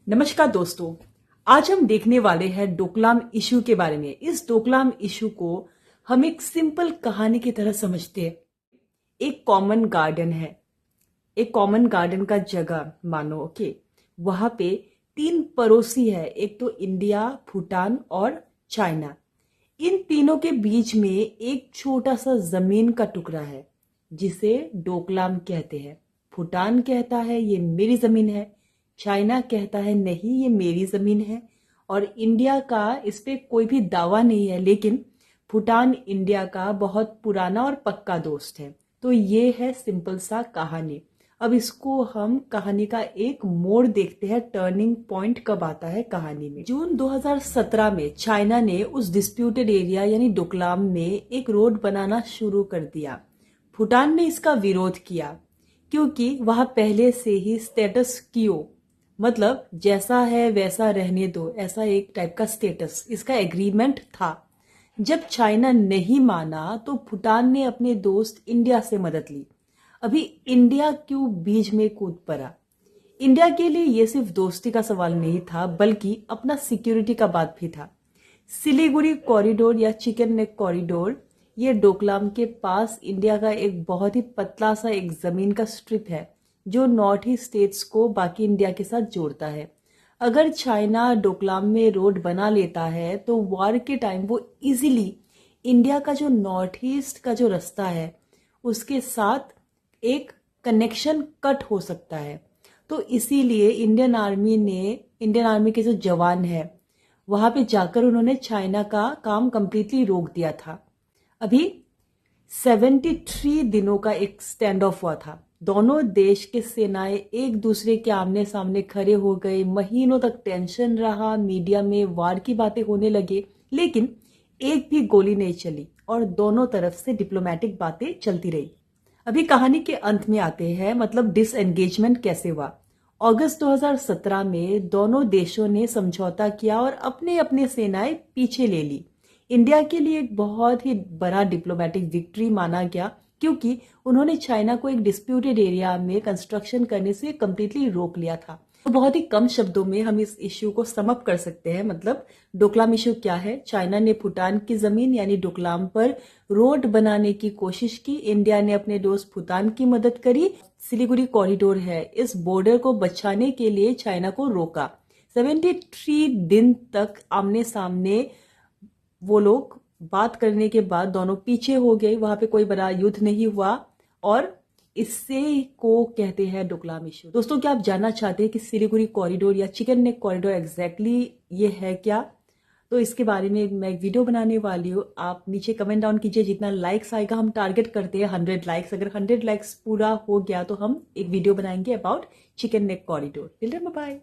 नमस्कार दोस्तों। आज हम देखने वाले हैं डोकलाम इशू के बारे में। इस डोकलाम इशू को हम एक सिंपल कहानी की तरह समझते हैं। एक कॉमन गार्डन है, एक कॉमन गार्डन का जगह मानो। ओके, वहां पे तीन पड़ोसी है, एक तो इंडिया, भूटान और चाइना। इन तीनों के बीच में एक छोटा सा जमीन का टुकड़ा है जिसे डोकलाम कहते हैं। भूटान कहता है ये मेरी जमीन है, चाइना कहता है नहीं ये मेरी जमीन है, और इंडिया का इस पे कोई भी दावा नहीं है। लेकिन भूटान इंडिया का बहुत पुराना और पक्का दोस्त है। तो ये है सिंपल सा कहानी। अब इसको हम कहानी का एक मोड़ देखते हैं, टर्निंग पॉइंट कब आता है कहानी में। जून 2017 में चाइना ने उस डिस्प्यूटेड एरिया यानी डोकलाम में एक रोड बनाना शुरू कर दिया। भूटान ने इसका विरोध किया क्योंकि वहां पहले से ही स्टेटस कियो, मतलब जैसा है वैसा रहने दो, ऐसा एक टाइप का स्टेटस इसका एग्रीमेंट था। जब चाइना नहीं माना तो भूटान ने अपने दोस्त इंडिया से मदद ली। अभी इंडिया क्यों बीच में कूद पड़ा? इंडिया के लिए यह सिर्फ दोस्ती का सवाल नहीं था, बल्कि अपना सिक्योरिटी का बात भी था। सिलीगुड़ी कॉरिडोर या चिकन नेक कॉरिडोर, ये डोकलाम के पास इंडिया का एक बहुत ही पतला सा एक जमीन का स्ट्रिप है जो नॉर्थ ईस्ट स्टेट्स को बाकी इंडिया के साथ जोड़ता है। अगर चाइना डोकलाम में रोड बना लेता है तो वॉर के टाइम वो इजीली इंडिया का जो नॉर्थ ईस्ट का जो रास्ता है उसके साथ एक कनेक्शन कट हो सकता है। तो इसीलिए इंडियन आर्मी के जो जवान है वहां पे जाकर उन्होंने चाइना का काम कंप्लीटली रोक दिया था। अभी 73 दिनों का एक स्टैंड ऑफ हुआ था। दोनों देश के सेनाएं एक दूसरे के आमने सामने खड़े हो गए। महीनों तक टेंशन रहा, मीडिया में वार की बातें होने लगे, लेकिन एक भी गोली नहीं चली और दोनों तरफ से डिप्लोमेटिक बातें चलती रही। अभी कहानी के अंत में आते हैं, मतलब डिसएंगेजमेंट कैसे हुआ। अगस्त 2017 में दोनों देशों ने समझौता किया और अपने अपने सेनाएं पीछे ले ली। इंडिया के लिए एक बहुत ही बड़ा डिप्लोमेटिक विक्ट्री माना गया क्योंकि उन्होंने चाइना को एक डिस्प्यूटेड एरिया में कंस्ट्रक्शन करने से कंप्लीटली रोक लिया था। तो बहुत ही कम शब्दों में हम इस इश्यू को सम अप कर सकते हैं। मतलब डोकलाम इश्यू क्या है? चाइना ने भूटान की जमीन यानी डोकलाम पर रोड बनाने की कोशिश की, इंडिया ने अपने दोस्त भूटान की मदद करी। सिलीगुड़ी कॉरिडोर है, इस बॉर्डर को बचाने के लिए चाइना को रोका। 73 दिन तक आमने सामने वो लोग बात करने के बाद दोनों पीछे हो गए। वहां पे कोई बड़ा युद्ध नहीं हुआ और इससे को कहते हैं डोकलाम इश्यू। दोस्तों, क्या आप जानना चाहते हैं कि सिलीगुड़ी कॉरिडोर या चिकन नेक कॉरिडोर एग्जैक्टली ये है क्या? तो इसके बारे में मैं एक वीडियो बनाने वाली हूँ। आप नीचे कमेंट डाउन कीजिए। जितना लाइक्स आएगा, हम टारगेट करते हैं 100 लाइक्स। अगर 100 लाइक्स पूरा हो गया तो हम एक वीडियो बनाएंगे about chicken neck corridor. Till then bye bye.